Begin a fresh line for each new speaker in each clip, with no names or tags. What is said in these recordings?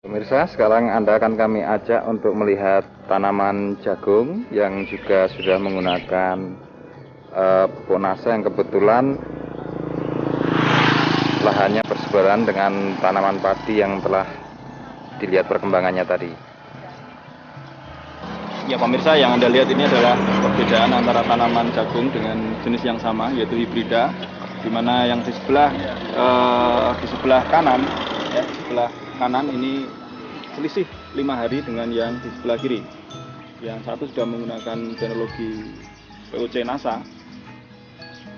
Pemirsa, sekarang Anda akan kami ajak untuk melihat tanaman jagung yang juga sudah menggunakan pupuk nasa yang kebetulan lahannya berseberangan dengan tanaman padi yang telah dilihat perkembangannya tadi.
Ya pemirsa, yang Anda lihat ini adalah perbedaan antara tanaman jagung dengan jenis yang sama, yaitu hibrida, di mana yang di sebelah kanan, ya, sebelah kanan ini selisih 5 hari dengan yang di sebelah kiri. Yang satu sudah menggunakan teknologi POC NASA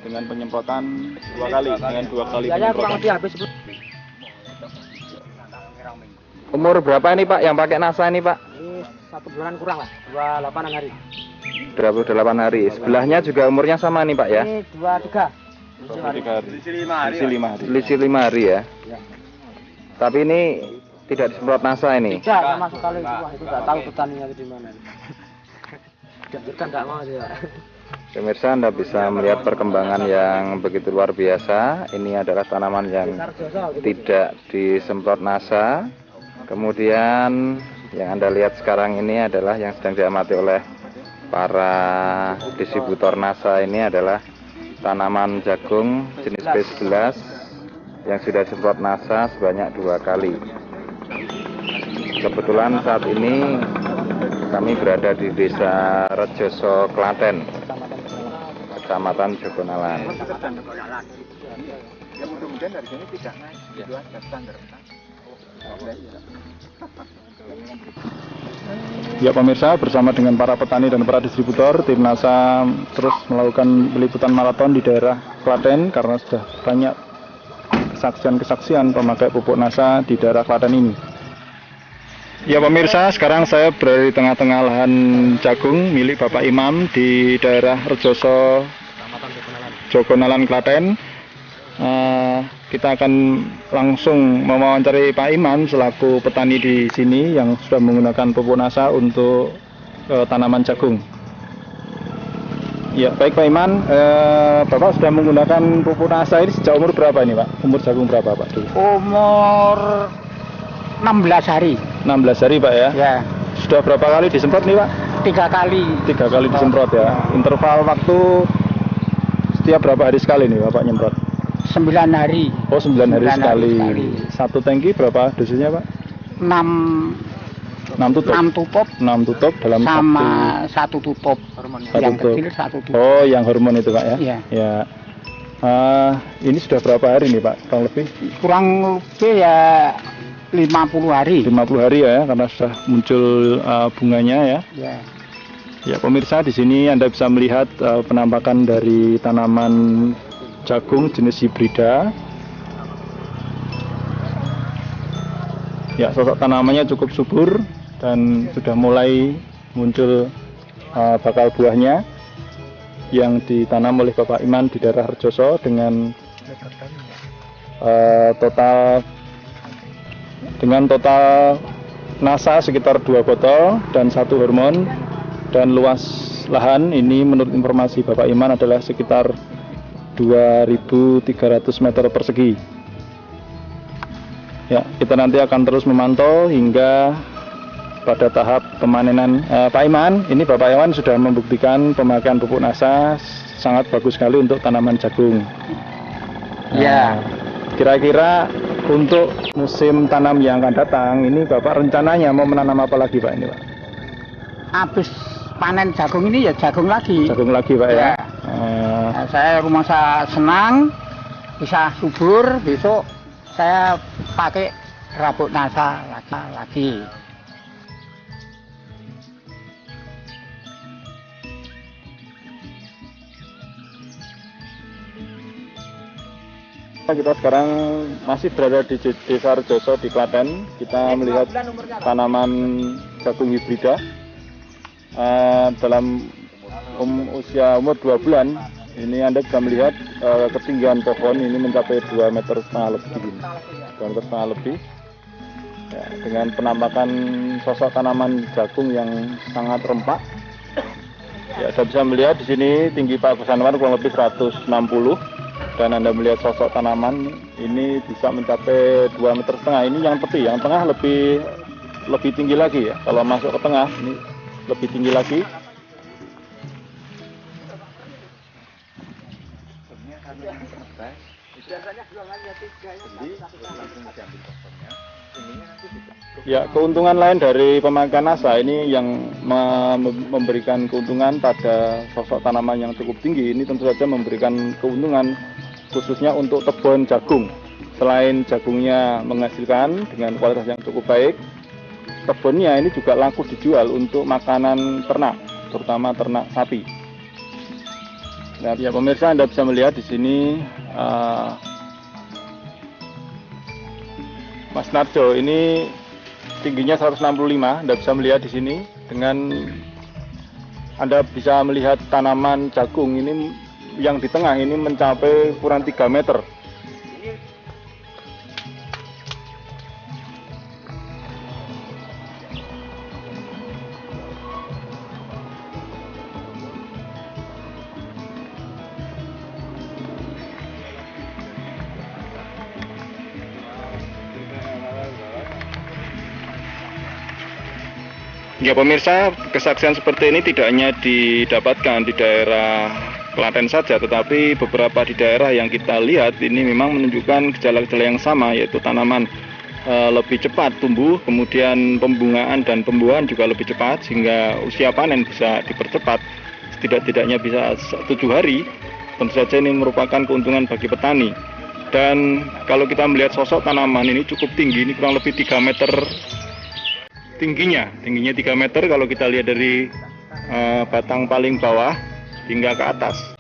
dengan penyemprotan 2 kali, dengan 2 kali penyemprotan.
Umur berapa ini Pak yang pakai NASA ini Pak?
Ini 1 bulan kurang lah, 28 hari.
28 hari. Sebelahnya juga umurnya sama nih Pak ya?
Ini 23.
23 hari.
Selisih 5 hari ya?
Ya.
Tapi ini tidak disemprot NASA ini?
Tidak sama sekali. Wah, itu nggak tahu petaninya di mana. Kita nggak mau dia.
Pemirsa, Anda bisa melihat perkembangan yang begitu luar biasa. Ini adalah tanaman yang tidak disemprot NASA. Kemudian yang Anda lihat sekarang ini adalah yang sedang diamati oleh para distributor NASA. Ini adalah tanaman jagung jenis B11 yang sudah disemprot NASA sebanyak 2 kali. Kebetulan saat ini kami berada di Desa Rejoso, Klaten, Kecamatan Jogonalan.
Ya mudah-mudahan dari sini tidak naik, itu aja standar.
Ya pemirsa, bersama dengan para petani dan para distributor, tim NASA terus melakukan peliputan maraton di daerah Klaten karena sudah banyak kesaksian-kesaksian pemakai pupuk NASA di daerah Klaten ini. Ya pemirsa, sekarang saya berada di tengah-tengah lahan jagung milik Bapak Imam di daerah Rejoso, Jogonalan, Klaten. Kita akan langsung mewawancari Pak Imam selaku petani di sini yang sudah menggunakan pupuk NASA untuk tanaman jagung. Ya, baik Pak Iman, Bapak sudah menggunakan pupuk NASA ini sejak umur berapa ini Pak? Umur jagung berapa Pak?
Umur 16 hari.
16 hari Pak ya?
Ya.
Sudah berapa kali disemprot nih Pak?
3 kali.
3 kali disemprot ya. Interval waktu setiap berapa hari sekali nih Bapak nyemprot?
9 hari.
Oh 9 hari sekali.
sekali.
Satu tangki berapa dosisnya Pak? 6 tutup.
6 tutup.
6 tutup dalam
sama 1 tutup. Yang kecil 1 tutup.
Oh yang hormon itu Pak ya?
Iya.
Ya. Ini sudah berapa hari nih Pak? Kurang lebih?
Kurang lebih ya 50 hari.
50 hari ya, karena sudah muncul bunganya ya.
Ya.
Ya pemirsa, di sini Anda bisa melihat penampakan dari tanaman jagung jenis hibrida. Ya, sosok tanamannya cukup subur dan sudah mulai muncul bakal buahnya yang ditanam oleh Bapak Iman di daerah Rejoso dengan total NASA sekitar 2 botol dan 1 hormon, dan luas lahan ini menurut informasi Bapak Iman adalah sekitar 2.300 meter persegi. Ya, kita nanti akan terus memantau hingga pada tahap pemanenan. Pak Iman, ini Bapak Iman sudah membuktikan pemakaian pupuk NASA sangat bagus sekali untuk tanaman jagung.
Ya.
Kira-kira untuk musim tanam yang akan datang, ini Bapak rencananya mau menanam apa lagi Pak ini Pak?
Habis panen jagung ini ya jagung lagi.
Jagung lagi Pak ya?
Nah, saya rumah senang, bisa subur, besok saya pakai rabuk NASA lagi.
Kita sekarang masih berada di Desa Rejoso di Klaten. Kita melihat tanaman jagung hibrida dalam usia umur 2 bulan. Ini Anda bisa melihat ketinggian pohon ini mencapai 2,5 meter lebih. 2,5 meter lebih. Ya, dengan penampakan sosok tanaman jagung yang sangat rempak. Ya, saya bisa melihat di sini tinggi Pak Anwar kurang lebih 160. Dan Anda melihat sosok tanaman ini bisa mencapai 2,5 meter. Ini yang tepi, yang tengah lebih lebih tinggi lagi ya. Kalau masuk ke tengah ini lebih tinggi lagi. Ya, keuntungan lain dari pemakaian NASA ini yang memberikan keuntungan pada sosok tanaman yang cukup tinggi ini tentu saja memberikan keuntungan khususnya untuk kebun jagung. Selain jagungnya menghasilkan dengan kualitas yang cukup baik, kebunnya ini juga laku dijual untuk makanan ternak, terutama ternak sapi. Nah, ya pemirsa, Anda bisa melihat di sini Mas Narjo ini tingginya 165, Anda bisa melihat di sini. Dengan Anda bisa melihat tanaman jagung ini yang di tengah ini mencapai kurang 3 meter. Ya pemirsa, kesaksian seperti ini tidak hanya didapatkan di daerah Klaten saja, tetapi beberapa di daerah yang kita lihat ini memang menunjukkan gejala-gejala yang sama, yaitu tanaman lebih cepat tumbuh, kemudian pembungaan dan pembuahan juga lebih cepat, sehingga usia panen bisa dipercepat, setidak-tidaknya bisa 7 hari. Tentu saja ini merupakan keuntungan bagi petani. Dan kalau kita melihat sosok tanaman ini cukup tinggi, ini kurang lebih 3 meter tingginya 3 meter kalau kita lihat dari batang paling bawah hingga ke atas.